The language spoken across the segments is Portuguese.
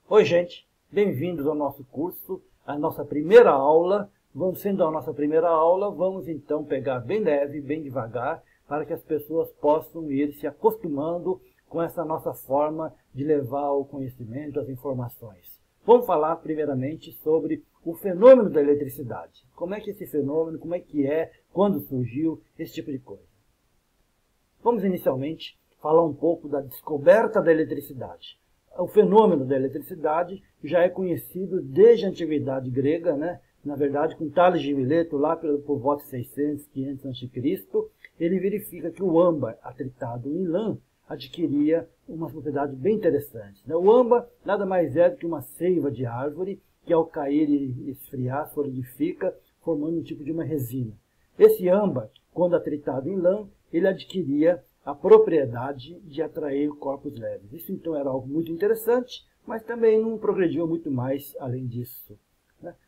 Oi, gente, bem-vindos ao nosso curso, a nossa primeira aula. Sendo a nossa primeira aula, vamos então pegar bem leve, bem devagar, para que as pessoas possam ir se acostumando com essa nossa forma de levar o conhecimento, as informações. Vamos falar primeiramente sobre o fenômeno da eletricidade. Como é que esse fenômeno, como é que é, quando surgiu, esse tipo de coisa. Vamos inicialmente falar um pouco da descoberta da eletricidade. O fenômeno da eletricidade já é conhecido desde a antiguidade grega, né? Na verdade, com Tales de Mileto, lá por volta de 600, 500 a.C., ele verifica que o âmbar atritado em lã adquiria umas propriedades bem interessantes. O âmbar nada mais é do que uma seiva de árvore que, ao cair e esfriar, solidifica, formando um tipo de uma resina. Esse âmbar, quando atritado em lã, ele adquiria a propriedade de atrair corpos leves. Isso então era algo muito interessante, mas também não progrediu muito mais além disso.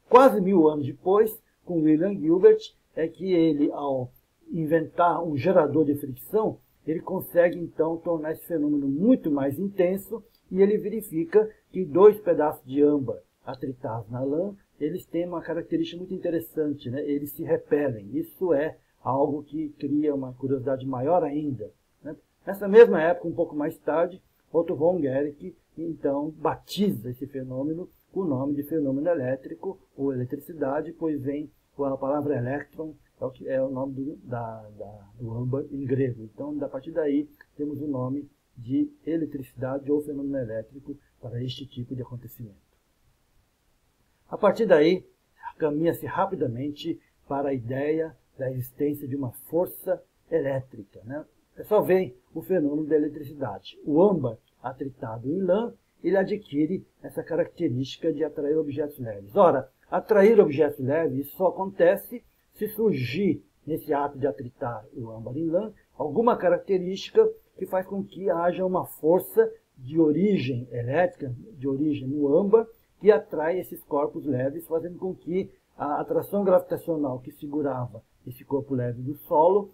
Quase 1000 anos depois, com William Gilbert, é que ele, ao inventar um gerador de fricção, ele consegue então tornar esse fenômeno muito mais intenso e ele verifica que dois pedaços de âmbar atritados na lã, eles têm uma característica muito interessante, né? Eles se repelem. Isso é algo que cria uma curiosidade maior ainda. Nessa mesma época, um pouco mais tarde, Otto von Guericke então batiza esse fenômeno com o nome de fenômeno elétrico ou eletricidade, pois vem com a palavra elétron, é o nome do âmbar em grego. Então, a partir daí, temos o nome de eletricidade ou fenômeno elétrico para este tipo de acontecimento. A partir daí, caminha-se rapidamente para a ideia da existência de uma força elétrica. É só ver o fenômeno da eletricidade. O âmbar atritado em lã, ele adquire essa característica de atrair objetos leves. Ora, atrair objetos leves só acontece se surgir, nesse ato de atritar o âmbar em lã, alguma característica que faz com que haja uma força de origem elétrica, de origem no âmbar, que atrai esses corpos leves, fazendo com que a atração gravitacional que segurava esse corpo leve do solo,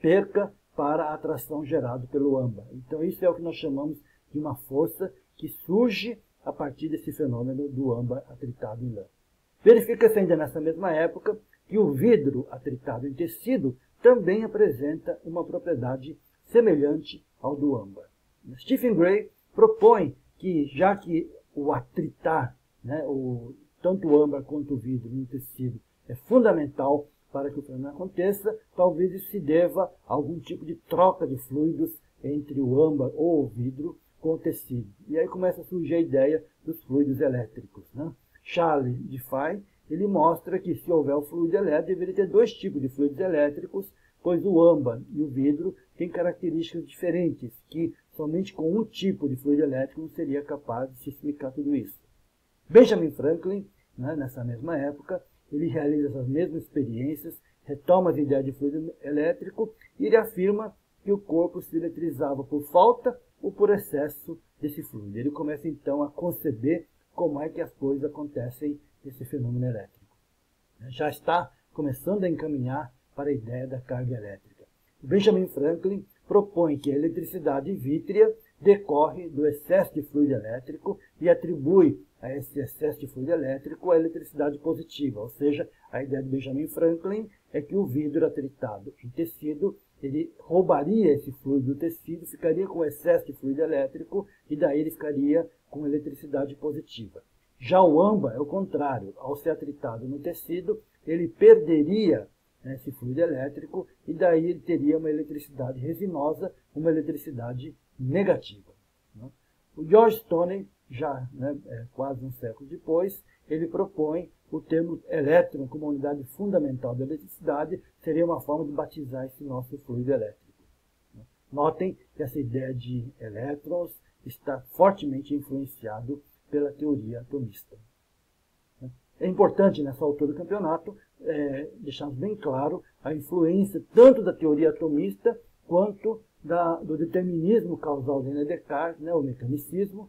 perca para a atração gerada pelo âmbar. Então isso é o que nós chamamos de uma força que surge a partir desse fenômeno do âmbar atritado em lã. Verifica-se ainda nessa mesma época que o vidro atritado em tecido também apresenta uma propriedade semelhante ao do âmbar. Stephen Gray propõe que, já que o atritar, tanto o âmbar quanto o vidro no tecido é fundamental para que o fenômeno aconteça, talvez isso se deva a algum tipo de troca de fluidos entre o âmbar ou o vidro com o tecido. E aí começa a surgir a ideia dos fluidos elétricos. Charles Diffie, ele mostra que se houver o fluido elétrico, deveria ter dois tipos de fluidos elétricos, pois o âmbar e o vidro têm características diferentes, que somente com um tipo de fluido elétrico não seria capaz de se explicar tudo isso. Benjamin Franklin, nessa mesma época, ele realiza essas mesmas experiências, retoma as ideias de fluido elétrico e ele afirma que o corpo se eletrizava por falta ou por excesso desse fluido. Ele começa então a conceber como é que as coisas acontecem nesse fenômeno elétrico. Já está começando a encaminhar para a ideia da carga elétrica. O Benjamin Franklin propõe que a eletricidade vítrea decorre do excesso de fluido elétrico e atribui a esse excesso de fluido elétrico a eletricidade positiva, ou seja, a ideia de Benjamin Franklin é que o vidro atritado em tecido, ele roubaria esse fluido do tecido, ficaria com excesso de fluido elétrico e daí ele ficaria com eletricidade positiva. Já o âmbar é o contrário, ao ser atritado no tecido, ele perderia esse fluido elétrico e daí ele teria uma eletricidade resinosa, uma eletricidade negativa. O George Stoney, já quase um século depois, ele propõe o termo elétron como unidade fundamental da eletricidade, seria uma forma de batizar esse nosso fluido elétrico. Notem que essa ideia de elétrons está fortemente influenciado pela teoria atomista. É importante, nessa altura do campeonato, deixarmos bem claro a influência tanto da teoria atomista quanto do determinismo causal de René Descartes, o mecanicismo,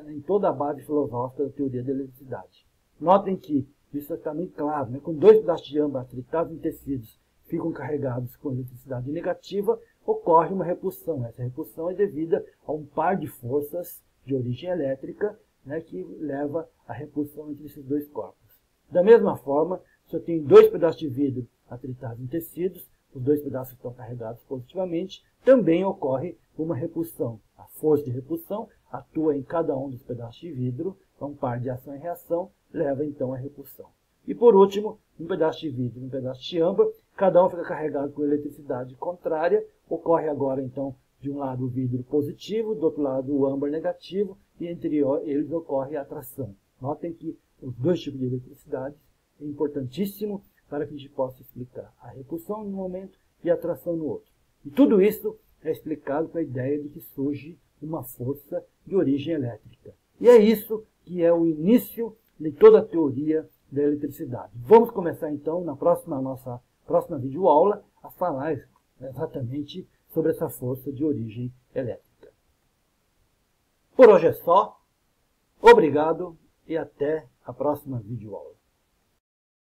em toda a base filosófica da teoria da eletricidade. Notem que isso está bem claro. Quando dois pedaços de âmbar atritados em tecidos ficam carregados com eletricidade negativa, ocorre uma repulsão. Essa repulsão é devida a um par de forças de origem elétrica, né, que leva à repulsão entre esses dois corpos. Da mesma forma, se eu tenho dois pedaços de vidro atritados em tecidos, os dois pedaços estão carregados positivamente, também ocorre uma repulsão. A força de repulsão atua em cada um dos pedaços de vidro, então um par de ação e reação leva então à repulsão. E por último, um pedaço de vidro e um pedaço de âmbar, cada um fica carregado com eletricidade contrária, ocorre agora então de um lado o vidro positivo, do outro lado o âmbar negativo, e entre eles ocorre a atração. Notem que os dois tipos de eletricidade é importantíssimo para que a gente possa explicar a repulsão em um momento e a atração no outro. E tudo isso é explicado com a ideia de que surge uma força de origem elétrica. E é isso que é o início de toda a teoria da eletricidade. Vamos começar então, na nossa próxima videoaula, a falar exatamente sobre essa força de origem elétrica. Por hoje é só. Obrigado e até a próxima videoaula.